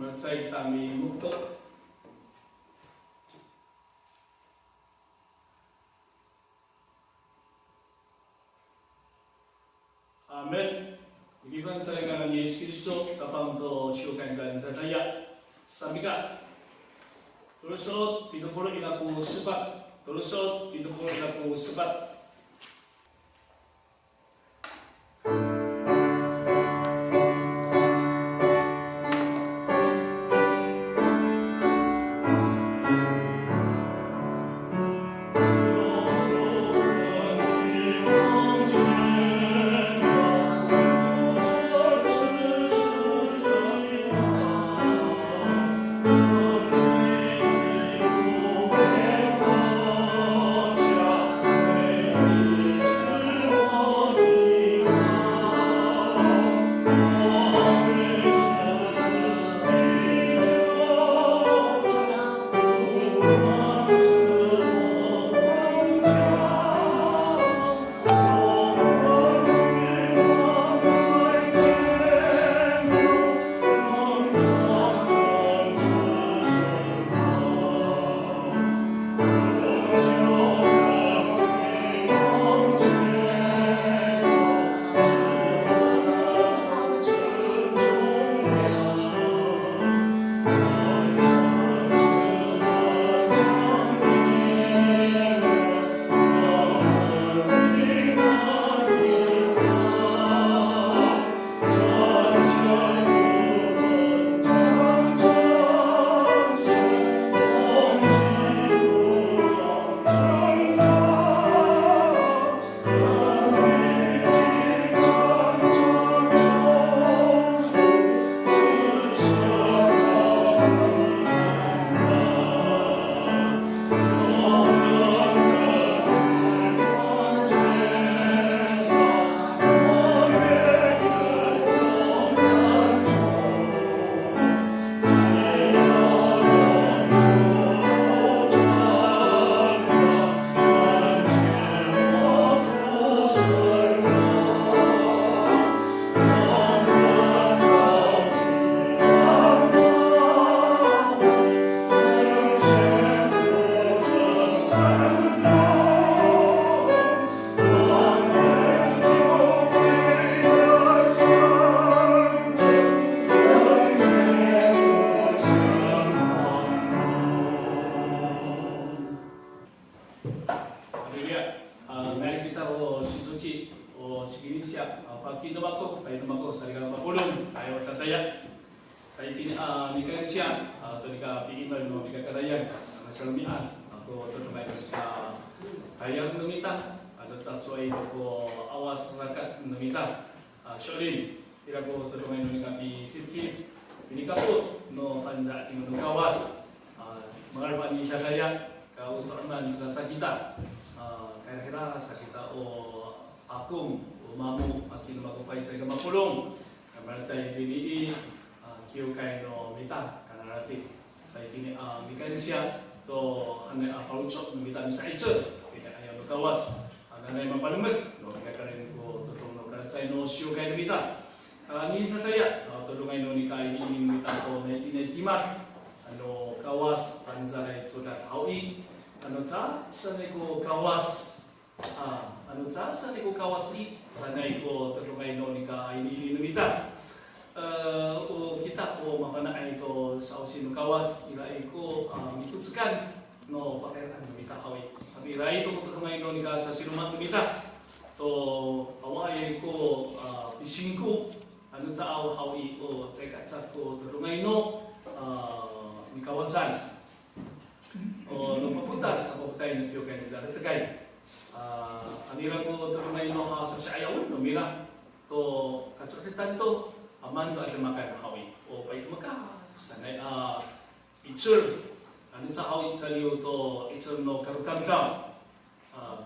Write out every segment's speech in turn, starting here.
Mercai kami mukto. Amen. Igiban sa ngalan ni Yesus Kristo kapang to siukan kan dadaya. Sabiga. Tulusot pinupuro ilaku sebat. Tulusot pinupuro ilaku sebat.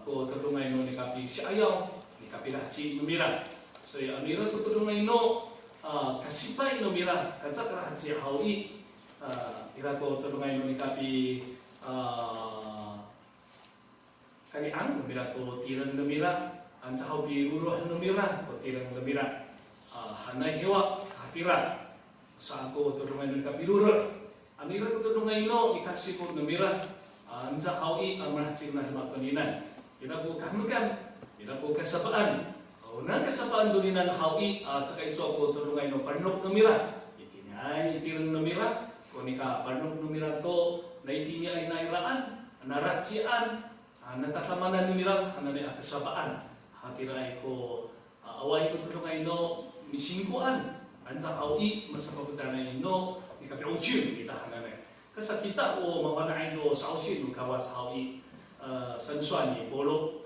Ko terlungay no ni kapi si ayaw ni kapi laci numira so amira ko terlungay no kasipay numira kansa karahatsi hawi ira ko terlungay no ni kapi kani ang numira ko tirang numira ansa hawi uruh numira ko tirang numira hanay hewa hatira sa ako tulungan ng kapilura. Anira ko tulungan ino ikasih ko namira. Ansa hawi amarahcik na makoninan. Kita ko kahmakan, kita ko kasapaan. Unang kasapaan dulinan hawi at saka iso ako tulungan ino parnok namira. Itinay itirang namira. Kung ika parnok namira to na itinay nairaan, naratsian, natatamanan namira, anay kasapaan. Hatiray ko away ko tulungan ino misingkuan. Ansa hawi masapagutan ino ikapiuchin kita hananay. Kasi kita o mawanain do sa usin kawas hawi 身算你波罗，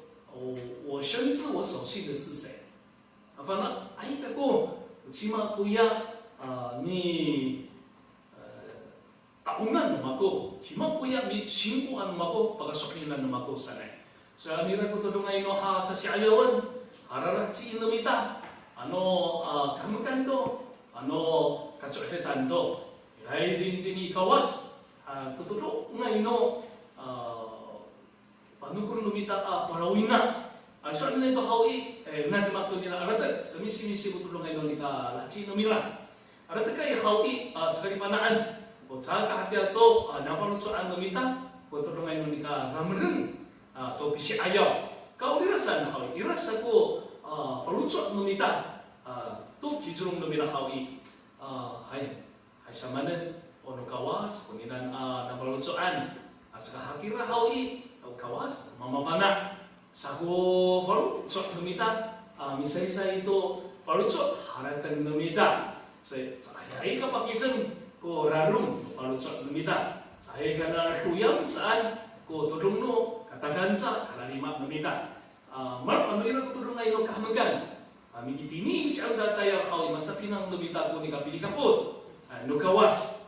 我深知我所信的是谁。反正哎，个起码不一样你taungan mako,起码不一样你simpuan mako, pagkasoklinan mako sanay. So amira ko tulungan ino ha sa siayawan, hararachi inomita, kamukan do, kacokhetan do, ay din ikawas, tutulog nga ino panukun lumita parawin na. So ano na ito hawi, natimak to nila aradag, sa misi-misi ko tulungan ino ni ka lachi numira. Aradag kay hawi, sa kalipanaan, o sa kahatiya to, napanutsuan lumita, ko tulungan ino ni ka ramarang, to bisi ayaw. Kau irasan hawi, irasa ko palutsuan lumita, to kizurong lumira hawi. Hay samanan, ono kawas, kuninan napalutsuan, sa kahakira hawi, kawas, mamapana. Sago palutsot lumita, misay-say ito palutsot, haratan lumita. Say, ay kapakitan ko rarong palutsot lumita. Say ka na kuyang saan ko tulong no, katagan sa kalalima lumita. Marap, ano ina ko tulong ngayon kahamagan? Mikitini siyang datayang hawi, masapin ang lumita ko ni kapili kapot. No kawas,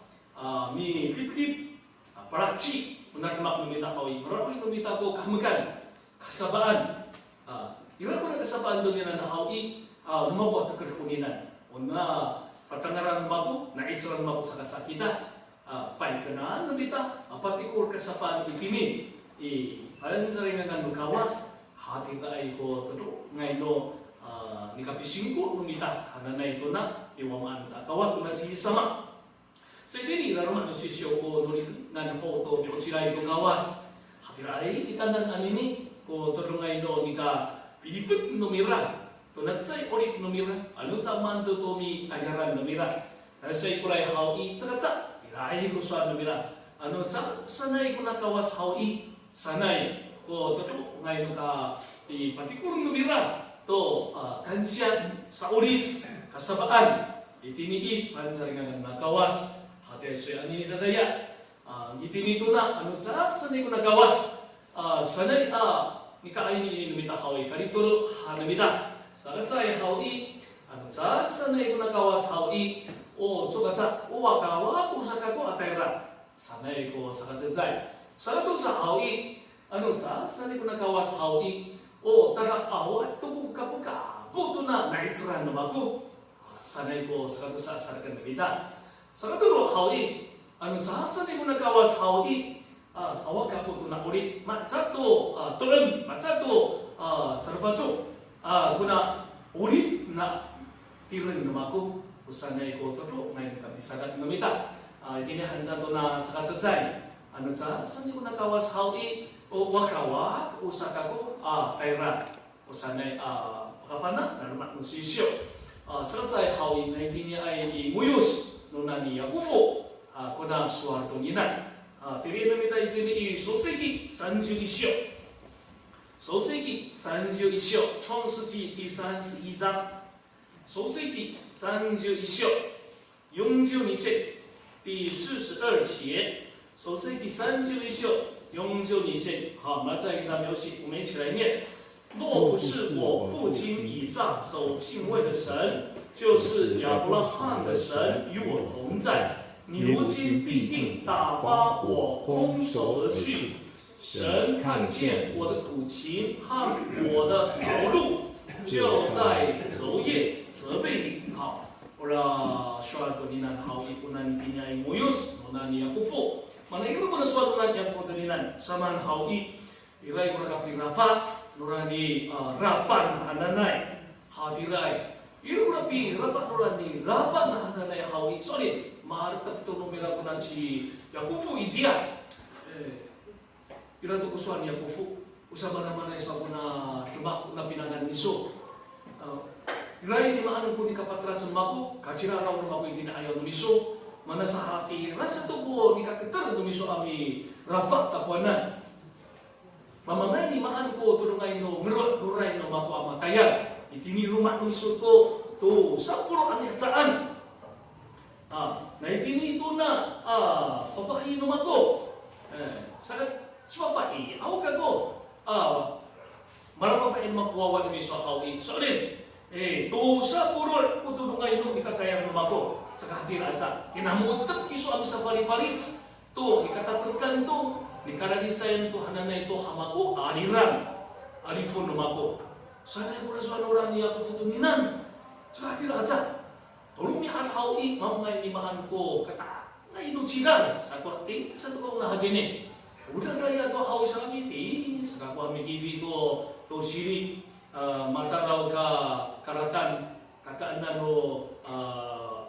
mi flip-flip, parakchi. Menarmak lumita hawi, marami lumita ko kahamagan, kasabaan. Ilan ko na kasabaan doon yan na hawi, lumawa at kerkuninan. Una, patangaran mako, naitsaran mako sa kasakita, pay ka na lumita, patikur kasabaan itini. Alam sa rin nga kawas, hati ka ay ko todo, ngayon ni kapising ko lumita, hana na ito na, iwamaan kawat ko na sama. So ini naman ang sisyo ko nung po to pero sila ito gawas. Hatiray itanan anini ko tulungay no ni ka pilipit numira. To natsay orit numira. Ano sa man to mi ayaran numira. Kasi kulay hawi tsaka iray ko sa numira. Ano sa sanay ko na kawas hawi sanay ko to ngayon ka patikur numira to kansyan sa orit kasabaan itiniit pansaringan na kawas. Hati so ani dadaya itinito na ano sa sanay ko nagawas sanay ni kaay ni lumita hawi kalitulo hanamita sagat sa hawi ano sa sanay ko nagawas hawi o tsuga sa uwakawa usaka ko atayra sanay ko sagat sagat sa hawi ano sa sanay ko nagawas hawi o taga awa tubog kapuka buto na naitsuran na mako sanay ko sagat sa sarkan nabita. Sa katuro, hawi, ano sa hasan ko nagawas hawi, awag ka po ito na ulit, matsato, tulang, matsato, sarbato, kuna ulit na tirin naman ko, kusanay ko ito, ngayon kami sagat namita, itinihanda to na sa katsatsay, ano sa hasan ko nagawas hawi, o wakawa, usaka ko, tayra, kusanay, kapana, narumat mo sisyo, sa katsay hawi, na hindi niya ay imuyos, nuna ni Yakubo, kuna suwarto ninan. Tiri namita itini Soseki 31章。Soseki 31章。創世記第31章。Soseki 31章。42節。第42節。Soseki 31章。42節。好，那再给他描写，我们一起来念。若不是我父亲以撒所敬畏的神，就是亚伯拉罕的神与我同在，你如今必定打发我空手而去。神看见我的苦情和我的劳碌，就在昼夜责备你。好，ora suatu dinan hawi punan pinyai muyus punan ya kufu. Mana itu pun suatu dinan yang punan saman hawi irai kurang rafa nurani rapan ananai hadirai Iru rapi rapat rolani rapat na hananay hawi. Sorry, maharap ito numera ko na si Yakufu Idia. Ira to kusuan Yakufu. Usama naman ay sa kuna tumak na pinangan niso. Iray ni maano po ni kapatrat sa mako. Kachira raw na mako hindi na ayaw niso. Mana sa hati rasa tubo ni kaketar niso ami rapat tapuanan. Mamangay ni maan ko tulungay no meruray no mako amataya. Itini rumah niso ko to sa puro ani saan. Na itini ito na papahin no mako. Sakat sipapai ako kago. Marami pa rin makuwawa na may sahawi. So rin, to sa puro tulungay no ikakaya no mako. Sa kahatiran sa kinamutak kiso ang sa pari-parits. To, ikatatagkan to. Ikanaditsayan to hananay to hamako, aliran. Alifon lumako. Sana yung mula sa anuran niya to futuninan. Sa kahatiran sa tulong niya at hawi, mamangay limaan ko kata. Ngayon chigan sa korte, sa tukong nahagini. Udah kaya to hawi sa kami, sa kakuha may kibi to siri. Mata raw ka karatan, kakaanan no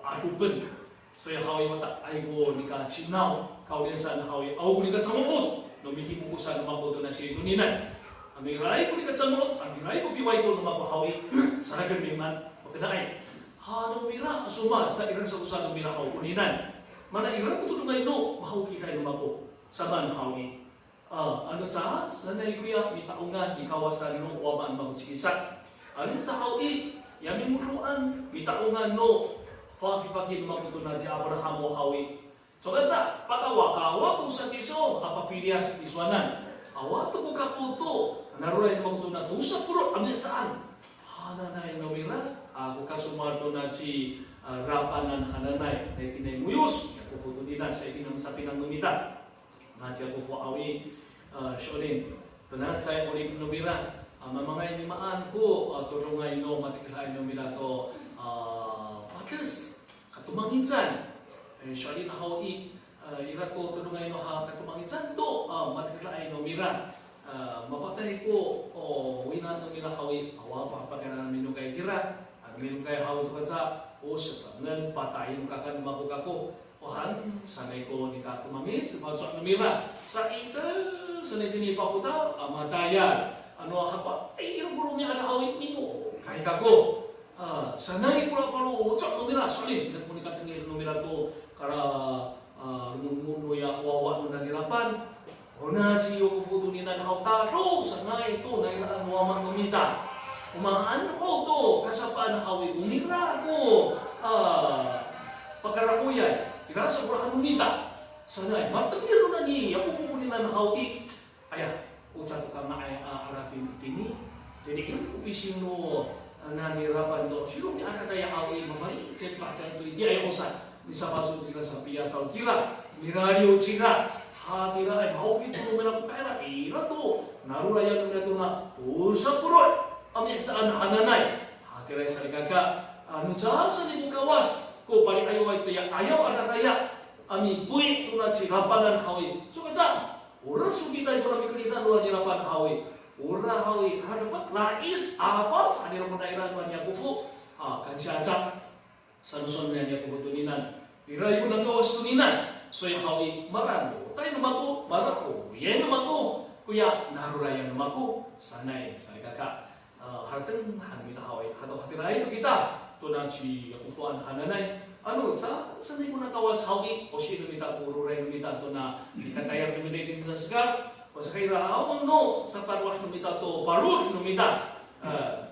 adupen. So yung hawi mata ay ko ni ka sinaw, kaulian sa hawi, aw ko ni ka samupot. Nomiti mo ko sa namako to na si Tuninan. Ang miray ko ni ka samupot, ang miray ko biway ko namako hawi, sa nagan man, magkanaay. No mira, asuma, sa irang sa usa no mira hawi Tuninan. Mana irang ko tulungay no, mahaw kita yung namako, saman hawi. Ano sa, sanay kuya, mitaungan, ikawasan no, waman magutsikisa. Ano sa hawi, yamin muluan, mitaungan no, pagi-pagi lumakuto na si Abraham o hawi. So kansa, pakawa-kawa kung sa tiso, apapilya sa tiswanan. Awa to kung kaputo, naroon lumakuto na to, sa puro, amil saan? Hananay na mira, ako kasumarto na si rapanan hananay, na itinaymuyos, nakuputo din na sa itinamasapi ng numita. Nandiya po po awi, syonin, tunat sa ulit numira, mamangay limaan ko, tulungay no, matikilain numira to, patas, katumanginsan. Syari na hawi, ira ko tulungay no ha katumanginsan to, matikilain no mira. Mapatay ko, winan no mira hawi, awa pakapagana namin no kay hira. Ang minum kay hawi sa kansa, sa tangan, patayin kakan mabuka ko. Han, sanay ko ni katumangin, sa pagsuak no mira. Sa itsa, sanay din ipaputa, matayan. Ano hapa, ay irong burong niya ada hawi nimo, kay kako. Sanay ko lang palo, what's up numira, solid. Pinat mo ni katangil numira to, kara numuno ya wawa no nanirapan. O na siyo ko puto ni nanahawtaro, sanay to, nailaan waman numita. Umaan ko to, kasapaan hawi, umira ko, pagkarakuyan, irasa burahan numita. Sanay, matangil na ni, ako puto ni nanahawti. Aya, uca to ka maay arapin itini. Jadi ini isin no, nanirapan do sino ni aka kaya hawi mafai sepakan to dia ay osa ni sa paso tira sa pia sa tira mirario chira ha tira ay mau itu mera pera ira to narulayan na to na usa puro ami saan hananay ha tira sa kaka anu sa ni bukawas ko pali ayo ay to ya ayaw ada kaya ami buik to na chirapanan hawi so kaca ora sugita ito na mikulita no nirapan hawi. Ura hawi harfak lais apa sadir menairan wanya kufu kan siaca sanuson nya kufu tuninan ira ibu nang kawas tuninan so yang hawi marano tay numako marako yen numako kuya naruraya numako sanay sanay kakak harteng hanmita hawi hato hatirai itu kita tunan ci kufuan hananay ano sa sanay mo nakawas hawi o si numita puro ray numita to na kita kaya numita din sa segar. Pasakira awang no sa parwas numita to barud numita.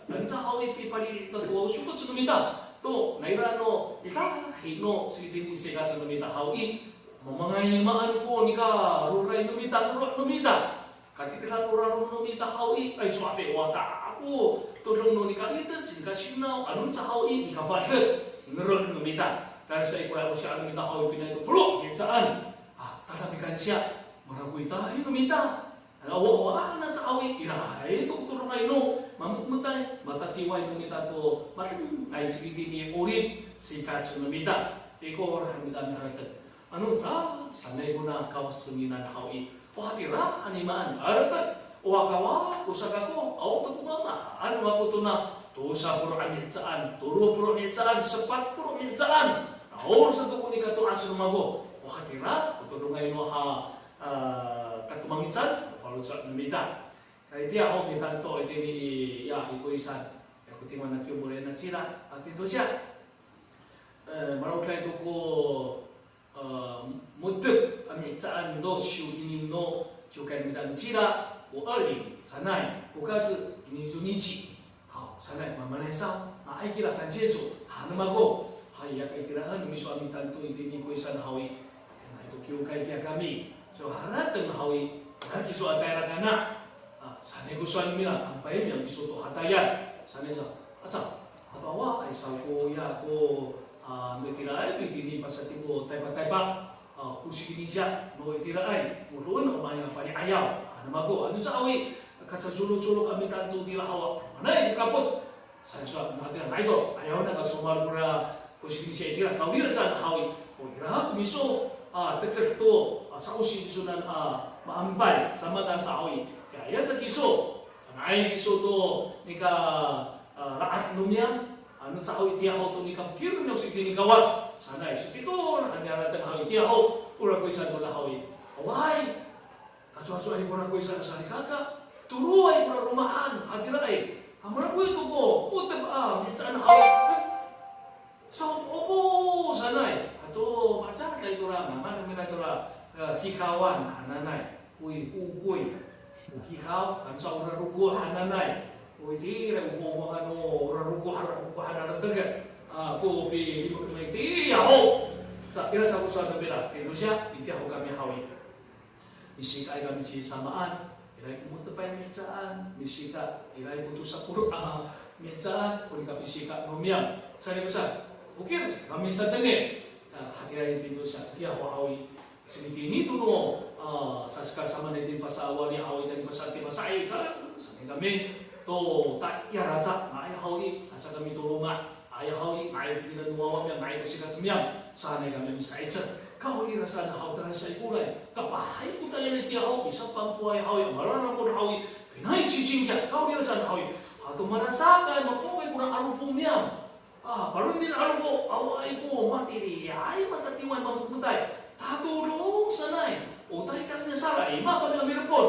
Dan sa hawi pipali na to sukot sa numita. To naira no ita hino silipin isega sa numita hawi. Mamangay limaan ko ni ka ruray numita rurot numita. Katikila ruraro numita hawi ay suape wata ako tulong no ni kalita sika sinaw anun sa hawi ni ka fadet nurot numita. Dahil sa ikula ko siya numita hawi pinay to pulo saan. Tatabikan siya. Maragoy tayo numita. Awa-awa na sa awi. Irahay ito tulungay no. Mamutmutay. Matatiway numita to. Matang ay sige niya ulit. Sikat sa numita. Iko orahan kita miharakat. Ano sa? Sanay mo na kawas tuminan hawi. O hatira, animaan. Aratat. O akawa, usak ako. Awa pagkumama. Ano ako to na? dosa puro amitzaan, 20 amitzaan, 40 amitzaan. Naor sa to kunika to asin mago. O hatira, tutulungay mo ha katumangitan, follow sa namita. Kaya dia ako kita to ito ni ya ikoisan. Ya kutingwan na kiyo muli na sila. At ito siya. Marau kaya ito ko mutuk amitzaan do siu ini no就该你的记了，我20三奈，我开始你就你起，好，三奈慢慢来上，啊，爱给了感谢主，啊，那么个，还要给了你们说你单独一点你归山好伊，那都叫开给kami，就哈那等好伊，那就说带了干那，啊，三奈个算你了，坦白面你说都哈带呀，三奈说，啊啥，apa wa ay sa ko ya ko nagtira ay hindi pasati ko taypa kusik ini siya no itira ay muruan ko man yang pani ayaw ano mago ano sa awi katsasulot-sulot kami tanto tira hawa manay kapot sa natin ay do ayaw na kasumar pura kusik ini siya itira kawira sa hawi o ira kumiso dekat to sa kusik sunan maampay sama na sa awi kaya sa kiso ay kiso to nika laat numya ano sa awi tiya ho to nika kiro no sig ni kawas sanay so tito hanya ratang hawi tiya ho ura ko isa to la hawi away kaso ay pura ko isa sa kaka turu ay pura rumaan hadira ay amara ko ito ko putab minsan hawi so opo sanay ato baca kay tura naman mina tura hikawan hananay uy hikaw ang sa ura rugo hananay uy di mo ano ura rugo hananay taga ko bi may ti yaho sa ira sa usa na bila ito siya iti ako kami hawi misika ay kami si samaan ilay pumunta pa yung mitsaan misika ilay puto sa puro mitsaan kung kami sika numiyam sari ko sa okay kami sa tangi hatiray dito siya iti ako hawi siniti nito no sa kasama na din pasawa ni hawi dan pasati masay sa kami to tak yaraza ay hawi asa kami tulungan ay hawi ay bilang nuwawam yang ay kusika semyam sana kami bisa icet kau ira sana hau tanah saya kulai kapahay puta yang itu hau bisa pampuai hawi marana pun hawi pinai cicingnya kau ira sana hawi atau merasakan makuai kurang arufumnya baru ini arufu awai ko mati dia ay matatiwan mamukutai tatulong sanay utay kami salah ima kami ambil pun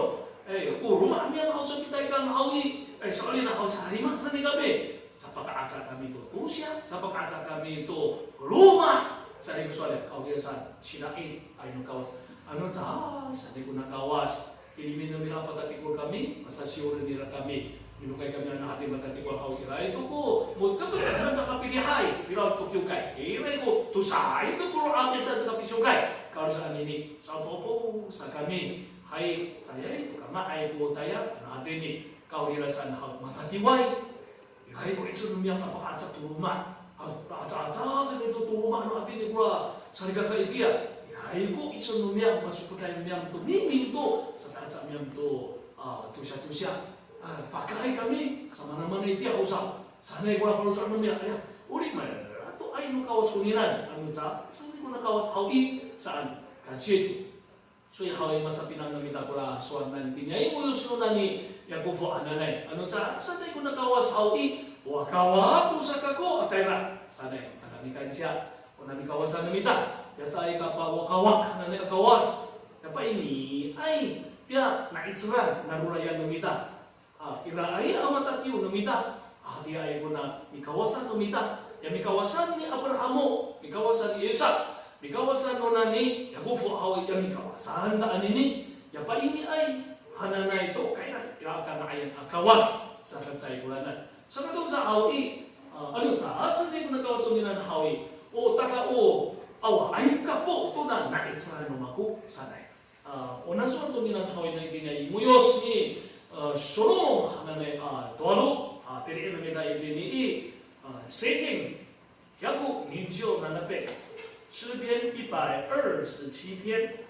rumah kami yang hau sapitai kami hawi soalnya hau sehari mak sana kami siapa keasa kami itu usia, siapa keasa kami itu rumah. Saya soalnya kau biasa cinain, ayo kawas, anu cah, saya guna kawas. Ini minum apa tadi kami, masa siur diri kami, minukai kami anak hati tadi kau kira itu ko, mudah betul saja kami dihai, bila untuk yukai, ini ko, tu saya itu perlu ambil saja kami yukai. Kalau saat ini, sapopo, sa kami, hai saya itu karena ayo taya anak hati ini, kau dirasakan hal mata tiwai. Ay ko itu numiyang kapakatsa tuluma. Atsa-atsa sa ito tuluma ano atin ni kura sarga ka itia. Ay ko itu numiyang masuk kay numiyang to miming to sa tansa miyang to tusya-tusya. Pakai kami sama naman itia usap. Sanay ko na sa numiyang ay uri man ato ay no kawas kuniran ano sa sanay ko na kawas hawi saan kansiyesu. So hawi masa pinanamita ko la suan nanti niya mo yus no nani Yakubo ananay. Ano sa sanay ko nakawas hawi wakawa po sa kako atayra sanay kanamikan siya kung namikawasan namita yatay ka pa wakawak nanay kawas yapa ini ay dia naitsran narulayan namita ira ay amatatyo namita dia ay ko na mikawasan namita ya mikawasan ni Abrahamo mikawasan ni Isaac mikawasan no nani Yakubo hawi ya mikawasan taan ini yapa ini ay hananay to kaya ira ka na ayan akawas sa kansay kulanan sa katong sa hawi ano sa asa di ko nagawato nila na hawi o taka o awa ay ka po to na naitsara no maku sanay o nasuan to nila na hawi na itinay muyos ni Solomon hananay doalo tiri na nila itini Seking Yaku Ninjo nanape 诗篇127篇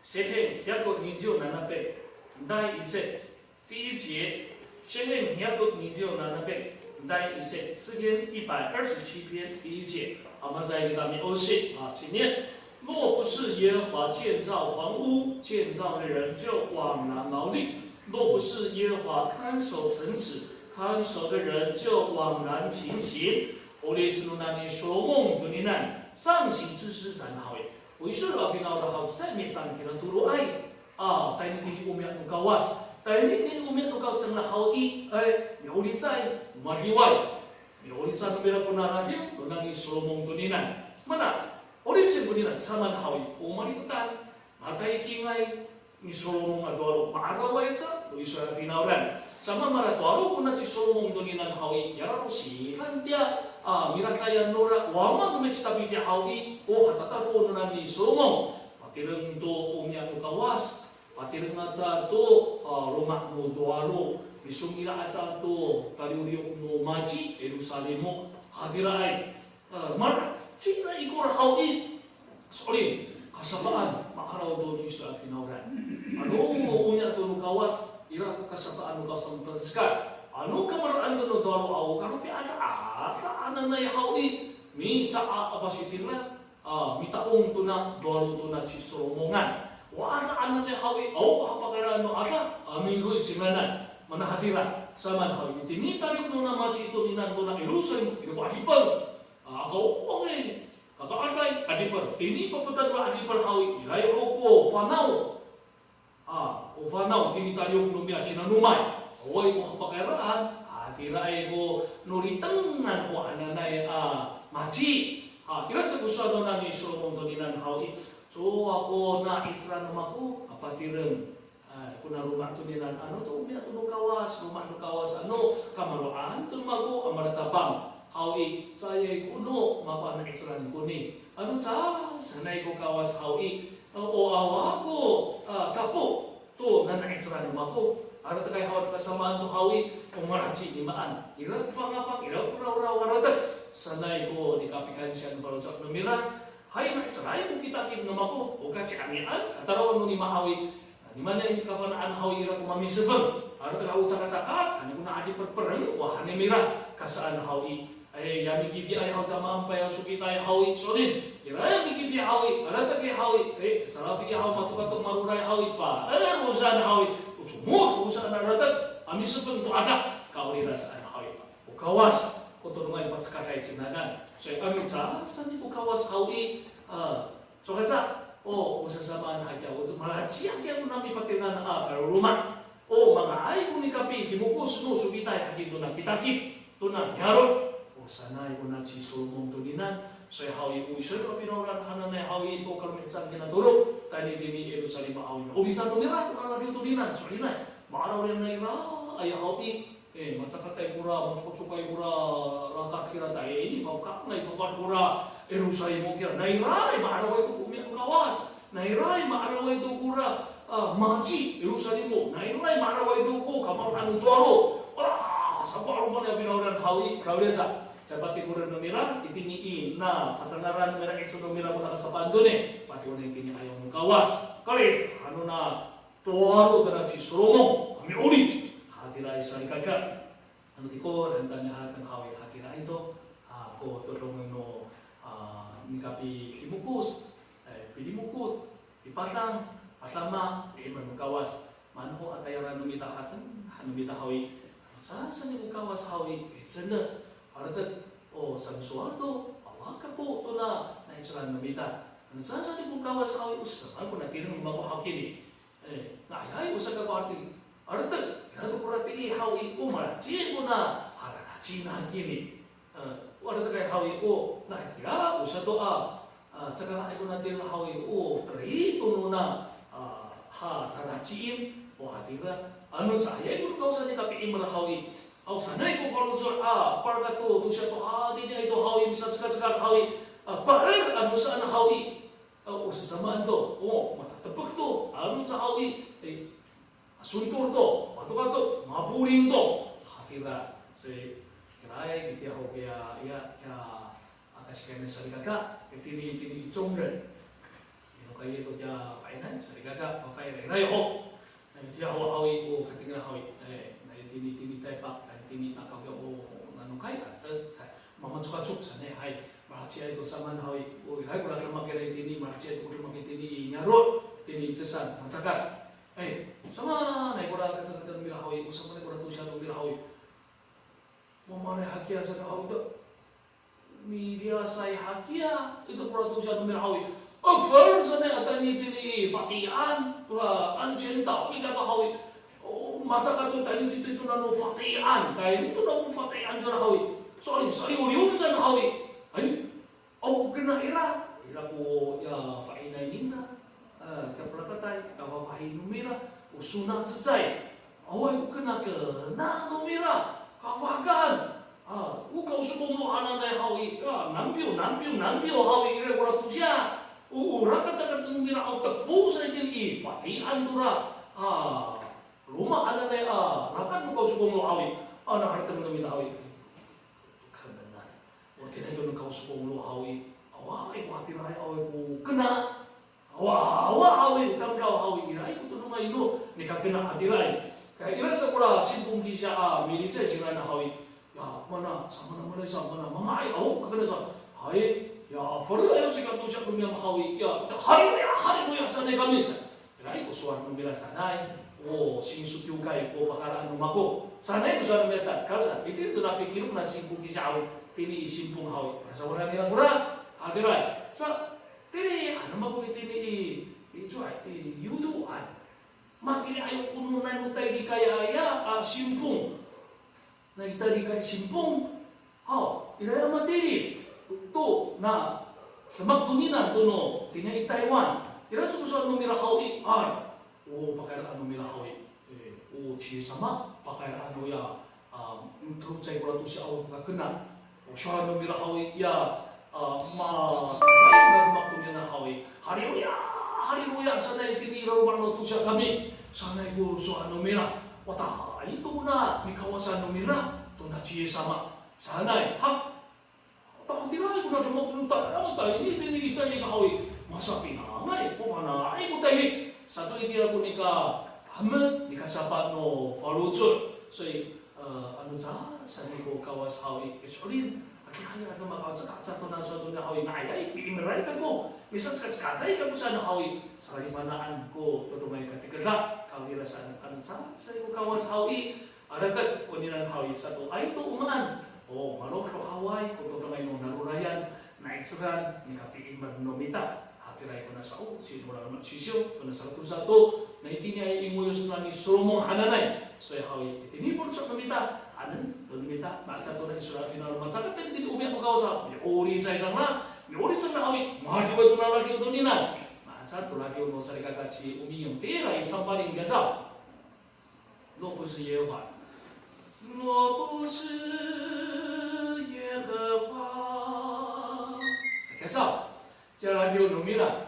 Seking Yaku Ninjo nanape 第一节第一节现在你要读你就拿那背第一节诗篇127篇第一节好吗在一个大面欧系请念若不是耶和华建造房屋建造的人就枉然劳力若不是耶和华看守城池看守的人就枉然情形。Oleh senunani somong duninan sang sing susu san hawe. Uisul afinaw rahaw sa mitsan kina turo ay. Tayo ni umiyak ng kawas. Tayo ni umiyak ng kawas ng lahawi ay miulisay, mariway. Miulisay numira ko na natin, tunang somong duninan. Mana? Ulisin duninan sama hawi. Umaritutan, matay kingay ni somong adoro maaraway sa uisul afinaw ran. Sama maratuaro ko na si somong duninan hawi. Yara ko sihan dia. Mirakaya nora wama numech tabi dia hawi hatataro na ni somong patireng to umya to kawas patireng aja to rumah no doaro bisumira aja to tariuriok no maji Yerusalemo hadirai mar cina ikor hawi sorry kasabaan maaraw do ni Israel finauran umya to no kawas ira kasabaan no kawas ang Franciscan anu kamaraan do no doaro aw karupi ada ananay hawi mi caa abasitirna mi taong tuna doaro tuna cisomongan wa ana ananay hawi aw hapakara no ata minggu cimana mana hadira sama hawi tini tarik no nama cito ninan tuna irusan ino ahipal ako okay kakaaday adipar tini paputan wa adipar hawi ilay oko fanau o fanau tini tarik no mi cinanumay away ko hapakaraan tirai ko nuritangan ko ananay maji kira sa kusado na ni Solomon doninan hawi so ako na itra namako apatirem kuna rumah tuninan ano to umya to kawas rumah no kawas ano kamaroan to mago amaratapang hawi saya kuno mapa na itra ko ni ano sa sanay ko kawas hawi o awako kapo to na itra namako ada terkait hal kesamaan tu hawi pemaraci imaan. Ira pangapang ira pura-pura waradat. Sanai ko dikapikan siya ng balosok numira. Hay na cerai ko kita kin namako. Oka ciamian katarawan ni mahawi. Di mana yung kafanaan hawi ira ko mamisebeng. Ada terkait cakap-cakap. Hani ko na aji perpereng. Wah hani mira kasaan hawi. Ay yami kivi ay haw tamampay ang sukita ay hawi. Sorin. Ira yami kivi hawi. Ada terkait hawi. Salafi haw matukatok maruray hawi pa. Urusan hawi. Sumur usaha naratat ami sebeng tu ada kau dirasaan hawi kawas ko tulungan pagkakay cinagan so ami sa sani ko kawas hawi so kaza usasamaan hagya untuk malasiak yang nami patingan rumah mga ay kuni kapi himukus no subitay hagi to na kitakip to na nyaro sanay ko na si Solomon tulinan so hawi uisir ko pinauran hananay hawi ito karminsan kinaduro tani dini Yerusalem hawi o bisa tumira kung ano tulinan so ina maaraw rin na ira ay hawi matsakatay kura matsukay kura rakat kira tayo ini kapkak na ikapat kura Yerusalem kira na ira ay maaraw ito kumiyak kawas na ira ay maaraw ito kura maji Yerusalem na ira ay maaraw ito ko kamar anu tuaro sabah rumah na pinauran hawi kawesa Sapati kuran numira itiniin na katanaran mera ekso numira mo nakasapaan doon pati wala yung kanya ayaw mong kawas kalit ano na tuwaro ka na si Solomon kami ulit hatira isa ikaga ano tiko handa niya halatang hawi hatira ito ako tulungan no nikapi kimukus pilimukut ipatang patama iman mong kawas manho atayaran numita hatan numita hawi saan ni mong kawas hawi sana Aradat, Samsuardo, awaka po ito na naitsaran na mita. Saan sa ating kawas awi usap? Ako na tinang mapahakini. Ayay, usap ka ko ating. Aradat, kinado ko rati hawi ko, marachi ko na haranachi na hakini. Aradat kay hawi ko, nakikira, usap to tsaka na ko natin hawi ko, trito no na haranachiin, o hatira. Ano sa ayay ko kausan ni kapiin mo na hawi. Sanay ko kalau jor parga to siya to di niya ito hawi misal sekal hawi parer ano sa na hawi sasamaan to matatapag to ano sa hawi asuntor to mato mapuring to hatira so kiray iti ako kaya akasikan sa ligaga itini itsongren kayo ito kaya finance sa ligaga pa-fire rayo iti ako hawi ko katinga hawi tini tayo tini takaw o nanu kaya mamatsukatsuk sana hay marachia ito saman hawi o hay kula kama kere tini marachia ito kula tini nyaro tini kesan matsakat sama na kula katsakat mira hawi o sama na kula tu siya mira hawi Mamane hakia sa tao ito. Media say hakia. Ito pura to siya numerawi. First, sa nga tani tini fatian. Pura ancient tao. Ika to hawi. Masa ka to tani dito ito na no fatian. Kaya dito na no fatian doon hawi. Sorry, uriyon sa hawi. Ay, kena ira. Ira ko fainay ninda. Kapratatay. Kawafahin numira. Usunan sa chay. Away ko kena na numira. Kawakan, ukaw subong mo ananay hawi, nampiyo hawi ire wala to siya. Rakat sa katong mira ang tagfo sa itin patian to ra. Luma ananay, rakat mo kaw subong mo hawi. Nakarita mo namin hawi. Kanda na. O tinay ko nung kaw subong mo hawi. Away, watiray away ko kena. Hawi, kamkaw hawi iray ko to lumay no. Nikakina atiray. Kaya ira sa pula simpung kisya military jika na hawi ya mana sama na sa mana mga ay kagana sa hay ya foro ayo sika to siya kumya hawi ya hari mo ya sanay kami sa ira ko suwan ng bila sanay sinusutyo kay ko pakaraan ng mako sanay ko suwan ng bila sa kalsa ito na pikir na simpung kisya hawi tini simpung hawi sa wala nila mura adiray sa tini ano mako tini ito ay yuduan matili ayaw puno na nutay di kaya simpung. Na itali kaya simpung. Ilaya matili. Ito na magtuninan ito no. Tinay Taiwan. Ira susunod nung mirakawi. Pakailan mirakawi. Chiye sama. Pakailan ya. Trut say ko to siya kakena. Siya nung mirakawi. Magtuninan hawi. Hariruya sanay tiniraw marno to siya kami. Sanay ko so mira. Wata ito na mikawasan mira. To na chiye sama. Sanay Takatiray ko na tumapunta. Tayo hindi tayo kahawi. Masa pinangay ko panay ko tayo. Sa to itira ko ni ka hamad ni kasapat no farutsot. So sanay ko kawas hawi kesolin. Kaya ka makawat sa to na sa to na hawi ngayay. Piimiray ka ko. Misal katay ka po sa hawi. Sa kalimanaan ko, tutumay ka tigala. Kawira sa sa iyo kawas hawi. Aragat ko nilang hawi sa to. Ay to umaan. Malok haway. Kung tutumay mo narurayan. Naitsagan. Ni kapiin magnomita. Hatiray ko na sa sino mo lang magsisyo. Ito na sa to. Na itiniyay imuyos na ni Solomon Hananay. So hawi. Itinipon sa nomita. Anan, nomita. Maatsa to na isulat. Maatsakat na hindi umiyak mo kawas. Uri sa isang na. Uri sa nahawi. Mahal ko na lagi ito ninan. Maatsa to lagi mo sa likagachi umiyong pera. Isang paling gasa. 若不是耶和华，若不是耶和华。介绍，叫拉丢农民啦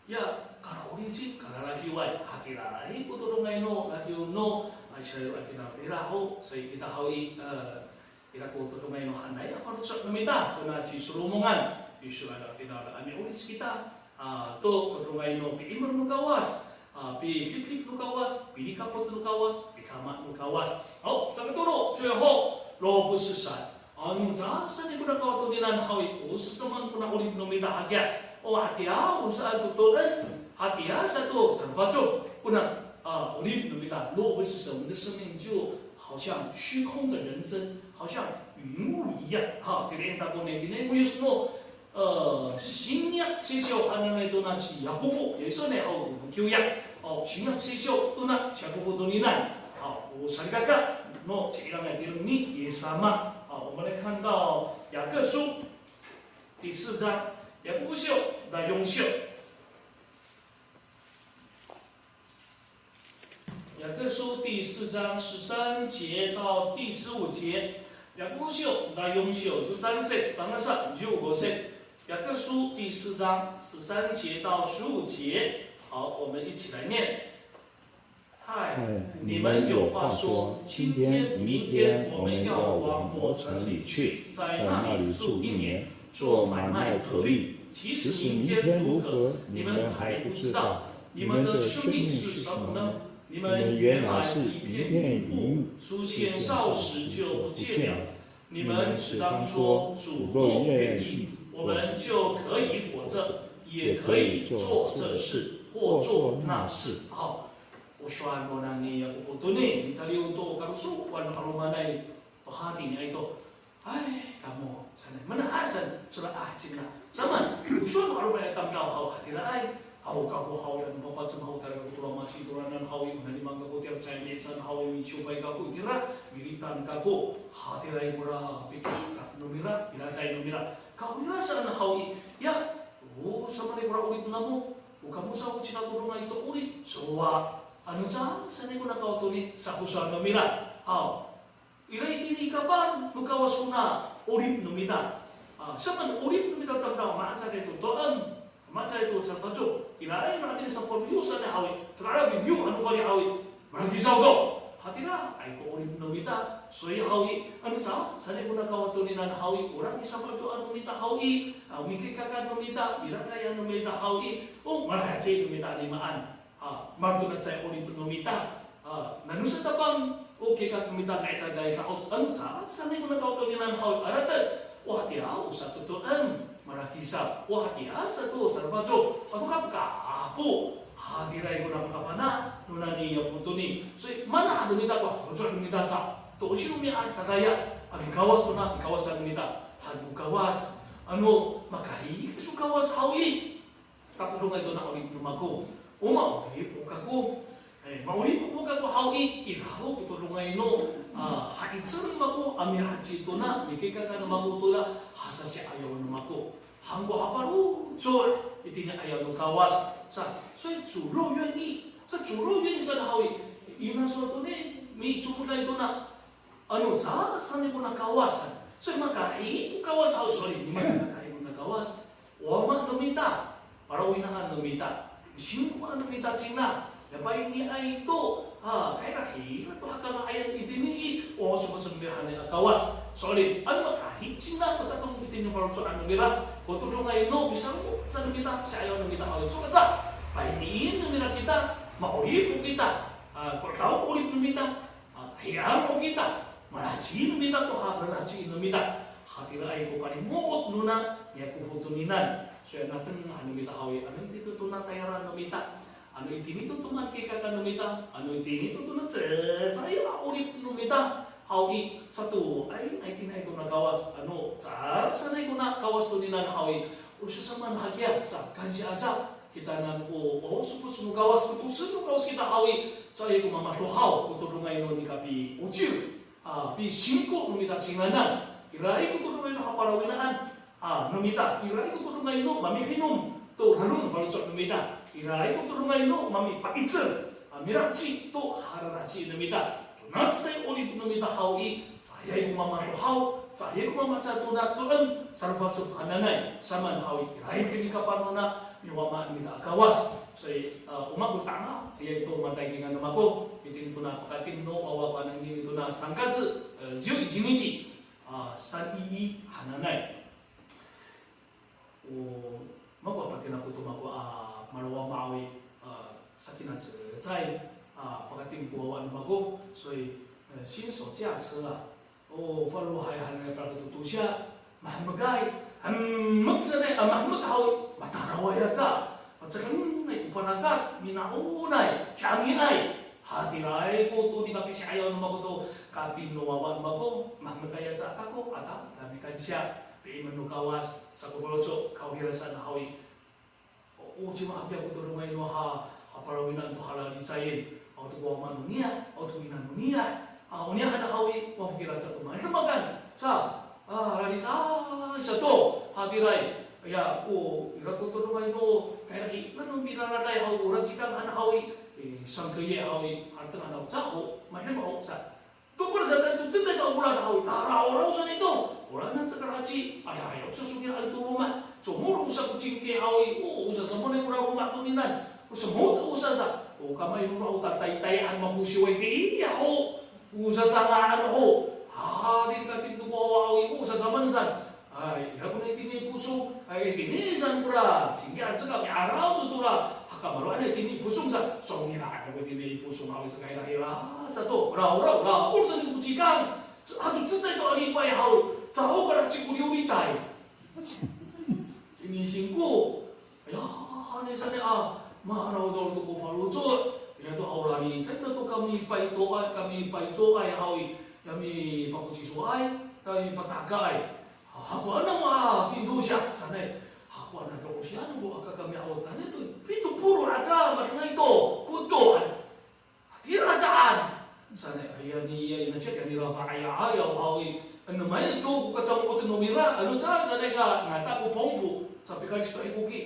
，karena origin, karena lagi wai, hati lai, untuk dongai no, lagi no, saya lagi nak berahu, saya kita hawi, kita untuk dongai no hanai, apa tu sok meminta, kena ci surumongan, isu ada final, ami origin kita, tu dongai no, pi imar nukawas. Pi flip lukawas, pi kapot lukawas, pi kamat lukawas. Sa katuro, 最后若不是神，你咋神你不能搞到你那hawi？不是什么不能我们没打下，hati usaha itu hati satu sangat重，不能我们没打，若不是神，我们的生命就好像虚空的人生，好像云雾一样。그래 다 보내 이네 무슨 신약 세쇼 하나님의 도나치 야고보 예전에 교약 신약 세쇼 도나 야고보 도니난 사리가가 너 제일하면 이름이 예사마 我们来看到雅各书第4章雅各书的永秀雅各书第4章13节到第15节雅各书的永秀13節当然是15節雅各书第4章13节到15节，好，我们一起来念。你们有话说，今天、明天我们要往某城里去，在那里住1年，做买卖得利。其实明天如何，你们还不知道。你们的生命是什么呢？你们原来是一片云雾，出现少时就不见了。你们只当说，主若愿意。我们就可以活着，也可以做这事或做那事。好，我说我让你我不对你，你在里头读书，玩阿罗曼来 hati ni itu, kamu sana mana hasan sudah cina, zaman usul baru banyak tahu hati lah hau kaku hau yang bapak semau tarik kutu masih turanan hau yang hari mangga kutir cengkeh san hau yang coba kaku kira militan kaku hati lah murah pikir numira bila saya numira kau ya sana hau ya sama ni murah ulit namu kamu sahu cina turun itu ulit soa anu sana guna kau tuli sakusan numira hau irai ini kapan bukawas kuna ulit numira sama ulit numira tentang macam itu tuan macam itu sertajuk ilai nanti sepuluh yusan yang hawi terada biu anu kali hawi berarti saudo hatina aiko ori nomita soi hawi anu sa sane guna kawatulinan hawi orang bisa baca anu nomita hawi mikir kakak nomita bila kaya nomita hawi malah haji nomita limaan martu na saya ori nomita nanu sa tabang kak nomita kaya sa gaya ka anu sa sane guna kawatulinan hawi arata wah dia usah tutuan malah kisah wah biasa tuh serbajo aku kapu hadirai guna kapana nunani yang putuni so mana ada minta kok tujuan minta sa to usiru mi kataya abi kawas tuna kawasan minta hadu kawas anu makahi su kawas hawi katulung itu na ori rumahku uma ori pukaku mauri pukaku hawi ilaho katulung ino hakitsun maku amirachi tuna mikika kana magutula hasasi ayaw namaku hanggo hafaru jor itinya ayaw no kawas sa so juro yoni sa juro yoni sa hawi ina so to ne mi chumula ito na ano sa sani ko na kawasan so makahi kawas hawi sorry di mana makahi ko na kawas wama numita para winahan numita sino ko numita china Dapat ini ay ito, kaya kahit hakang ayat itini, sumasumbihan na kawas. Solid, ano kahit sina patatong itini para sa ano nila, kutulong ngayon no, bisa mo sa kita, sa ayaw ng kita awit. So katsa, painiin ng nila kita, maulip mo kita, pagkaw ulit ng kita, hayaan mo kita, marachi ng kita to ha, marachi ng kita. Hatira ay ko kanimuot nuna, niya kufutuninan. So yan natin ano kita awit, ano dito to na tayaran ng kita. Ano itini to tuman kay kakanumita, ano itini to tunan saya ulit numita, hawi satu ay tinay ko nagawas, ano sanay ko na kawas to ninan hawi, usya sa manhagya sa kanji aja kita nan supos gawas ko tusun gawas kita hawi, saya ko mamasluhaw kutulungay no ni kapi uciu, pi 5 numita cinganan, irai ko tulungay no haparawinaan, numita irai ko tulungay no mamihinum. To harun falsot numita irai ko tulungay no mami paitser mirachi to hararachi numita natsay ulit numita hawi saya yung mamaruhaw saya yung mamacha tunatuan sarfatsot hananay saman hawi irai kini kapanuna miwama numita akawas so umabutanga kaya ito matay nga namako itin to na pakatin no awa pa nang ito na sangkatsu jiu jinichi san ii hananay magpapatin ako tumako malawa maawi sa kinatsuray pagkating buwawan bago so sinso jia che follow hay hanay para tutusya mahmagay magsanay mahmagaw matarawaya sa patsakan may upanakat minaunay siyanginay hatiray ko to di kapi siya ayaw naman ko to kapin nuwawan bago mahmagaya sa ako ata labikan siya Imanukawas sa kubolotso kauhirasan na hawi. Uci maafya ko tulungay no haparawinan to halal itsayin. Au to guaman nunia, au to inan nunia. Unia kada hawi wafikiran sa tumay. Remagan sa ralisa sa to hatiray. Ya ira ko tulungay no kaya manong binanatay hawi urat sikang ana hawi sangkeye hawi hartang ana sa masema sa. Tukar sa tanto tsay ka urat hawi taraw sa nito. Orang nan sakarachi, ayah sa sugya alto rumah. Sumur usa kucing ke hawi, usa sa monay mura rumah tuninan. Semut usa sa, kamay mura uta tay-tayan mabusiway ke iya ho. Usa sa ngaan ho. Din ka tinto ko hawi, usa sa mansan. Ay, ako na itini puso, ay itinisan mura. Singga tsaka araw tutura. Hakabaru ana itini pusong sa, so ngira ako itini pusong hawi sa kaila-ila. Sa to, raw, ursa ni kucikan. Aduh, tsay to alipay hawi. Tahu kada cikuri ulitai. Ini singku. Ya, hanya sana marau dol tu ko faluco. Ya tu aulani. Saya tu kami pai toa, kami pai coa ya hawi. kami pakuci suai, kami patagai. Aku anak pintu siap sana. Aku anak dosia nunggu agak kami awatan itu pintu puru aja macam itu kutu. Dia rajaan. Sana ayah ni cek yang dirafa ayah hawi. Namanya itu kacang kutu nomira. Anu cara sana ngata ku pongfu sampai kali situ ikuki.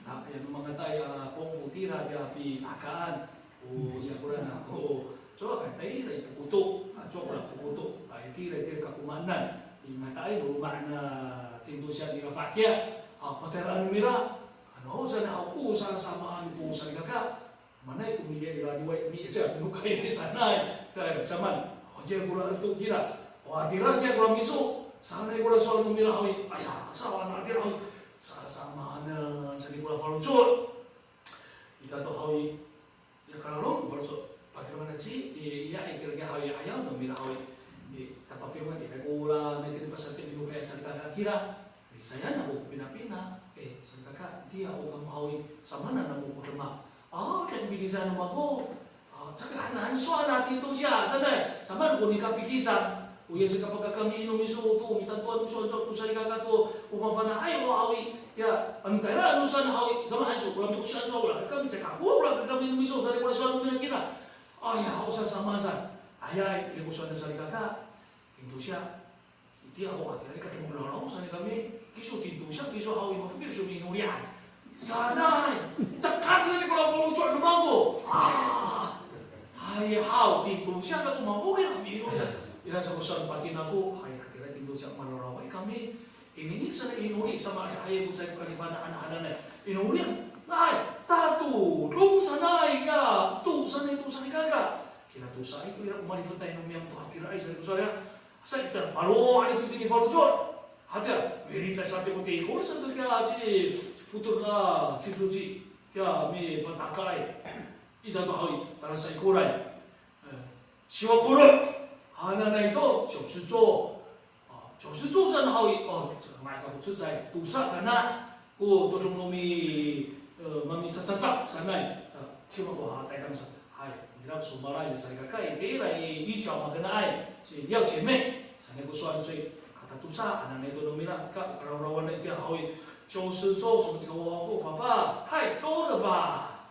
Apa yang mengatai pongfu tira dia pi akaan. Oh ya kurang. Oh coba kan tadi kutu. Coba kutu. Tira kakumanan. Ngatain rumah na tindu siya di Rafakia, pateraan mira, ano sana ako sana samaan ko sa gaga, manay kumiya di radio mi siya nukay ni sana kaya saman, oje gula itu kira, adira kaya gula miso, sana gula soal mira kami, ayah sawan adira kami, sama na sa di gula faluncut, ita to kami, ya kalau faluncut, pateraan ci, iya kira-kira kami ayah no mira kami. Kapafirman di Pegula, nanti di pasal itu kayak salika kira, saya nak pina-pina, salika dia orang maui sama nak mau kurma, kan bisa nama ko, cakap anak suara nanti itu siapa sana, sama nak nikah pikisan, uya sekarang kami minum isu tu, minta tuan isu tu salika tu, umafana ayo maui, ya, antara anusan maui sama isu, kalau mikir isu lah, kami cakap, kami minum isu salika kalau suara tu kira, ayah usah sama san, ayah ibu suara salika Indonesia, dia awak tadi ketemu orang sana kami kisah Indonesia, kisah hawi mungkin kisah Indonesia. Sana, cakap saja kalau lucu ada mampu. Hai hau Indonesia aku mampu kan kami Indonesia. Ila sa kusan patin ako, hai kira Indonesia malaraway kami. Ini sana Indonesia sama ada ayah saya bukan di mana anak-anak Indonesia. Hai, tatu, dong sana ika, tu sana ika. Kira tu saya itu ya umarifantay nung yang tu kira ay sa saya. Saya kita baru ada tu ini baru jual, ada. Beri saya satu kote, kau satu kaya aje futur lah, sisuci, kaya me patakai, ida tu hawi, tanah saya kurai. Siapa purut, hana na itu job sujo sana hawi, mereka pun susah, tusa karena, tolong nomi mami sacak sana, cuma wah tak kamsa, hai. Bila sumberai saya kakak ini lagi bicara mengenai lihat cemen, saya kusuan saya kata tusa, anak itu nomina kak rawan itu hawi, 就是做什么这个我爸爸太多了吧？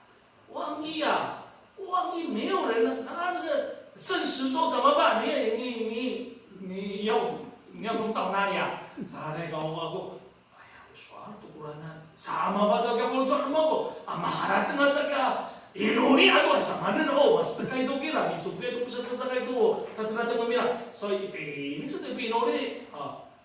万一啊，万一没有人了，那这个剩10桌怎么办？你要弄到哪里啊？saya kalau aku, ayah suara tu kurana, sama pasal kamu lucu mau, amarat dengan saya. Inuri aduh sama mana mas tekai itu kira ni supaya itu bisa tekai itu kata memira so ini sudah binori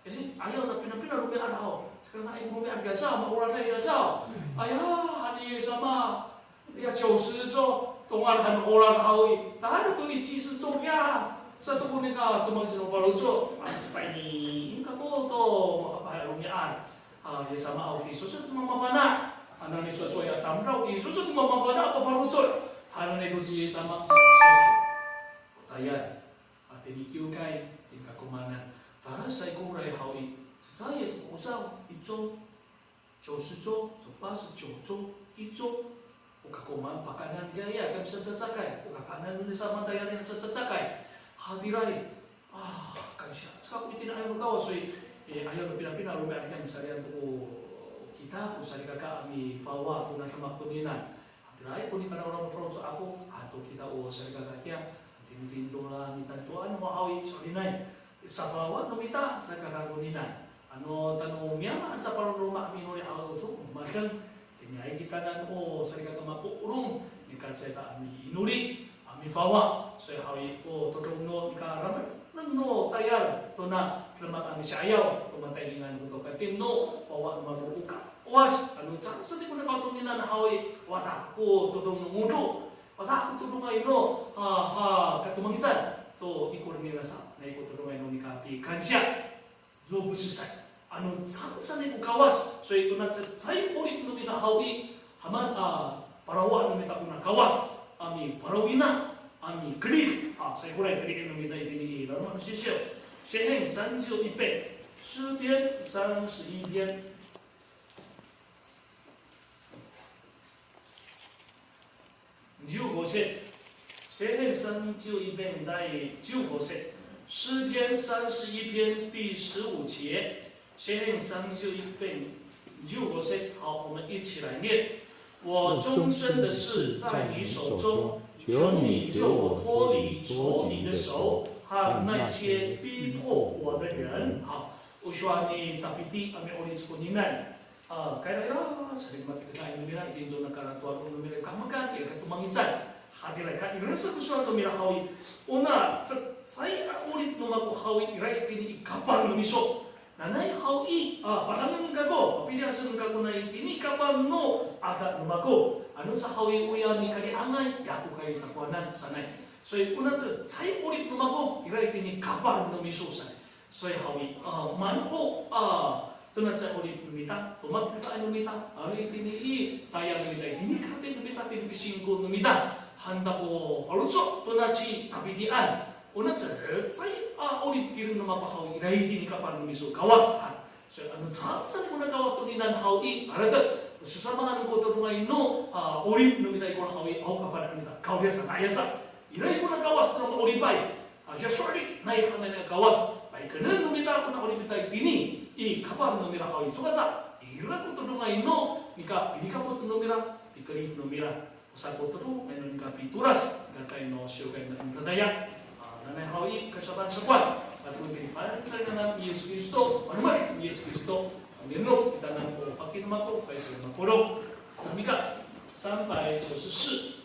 ayah nak pina rumah ada sekarang ayah rumah ada biasa mau orang lain biasa ayah hari sama dia 90周 동안 orang hawi tak ada tu di 70周ya satu pun mereka tu macam baru tu apa ini kamu tu apa rumah dia sama awak so tu mama mana Anak ni suatu yang tamrau, Yesus itu membawa apa farucut. Hal negosiasi sama sesuatu. Tayan, ada dikiukai, tingkat kemana? Karena saya kurai hawi, saya usah itu, 90周, 89周, itu, bukan koman pakanan gaya, kan bisa cacakai, bukan kanan ni sama tayan yang bisa cacakai. Hadirai, kan siapa? Sekarang itu nak ayam kau, so ayam pindah-pindah rumah ayam misalnya tu. Kita usai kakak kami bawa tu nak kemak tuninan. Hadirai pun ikan orang berfront aku atau kita usai kakaknya tindu lah minta tuan mau awi solinai. Sabawa no minta saya kakak tuninan. Ano tanu miama sa parang rumah minori ako tu macam tingay kita dan saya kakak mapu urung ikan saya tak kami inuri kami bawa saya hawi totong no ikaram no tayar to na kelamat kami sayaw tumatay dengan untuk katim no bawa mabuka was anu cak sedih pun kau tuh nina hawi watakku tudung ngudu watakku tudung aino katumangisan to ikut nila sa na ikut tudung aino nikapi kansya zo busisay anu cak sedih kawas so itu na cai puri tu nina hawi haman parawan nina kuna kawas ami parawina ami gedik saya kurai gedik nina ini dalam manusia Sheng 31倍10天31天。15節、聖変31遍第15節、诗篇31篇第15节，先念31篇15节。好，我们一起来念。我终身的事在你手中，求你救我脱离仇敌的手和那些逼迫我的人。好，usually tapiti ame oris kuningan. Kaya sering mati kita Indonesia Indo nakara tuan Indonesia kamakan ya katumangisan. Hati ka irasa kusuan to mira hawi. Una sai orit no maku hawi irai tini ikapan no miso. Nanay hawi pahangan ka ko papiliasan ka ko na tini ikapan no aga no maku. Ano sa hawi uya mi kali angay yaku kay takuanan sanay. So una sai orit no maku irai tini ikapan no miso sanay. So hawi manho tunat sa ulit numita, tumat kita numita, ano itini tayang numita, hindi kate numita, tinipishing ko numita, handa ko palutso, tunat si kapidian, unat sa say ulit kirin na mapahaw, inahiti ni kapan numiso, kawasan. So ano sa mo na kawat tuninan hawi, aragat, sa mga nung ko tunay no, ulit numita ko hawi, ako kapan numita, kawya sa tayan sa, inay ko na kawas ng ulipay, sorry, naik na kawas, baik kena numita ko na ulipay tini. Kapan nomira hawi sukasa ira ko tudungay no ika po nomira ikari nomira usa ko tudu menon ka pituras gansay no syugan na tadaya nanay hawi kasaban sa kwan at kung piniparan sa ng Yesus Kristo anuman Yesus Kristo ang nino itanang ko pakinama ko kay sa mapuro samika sampai 94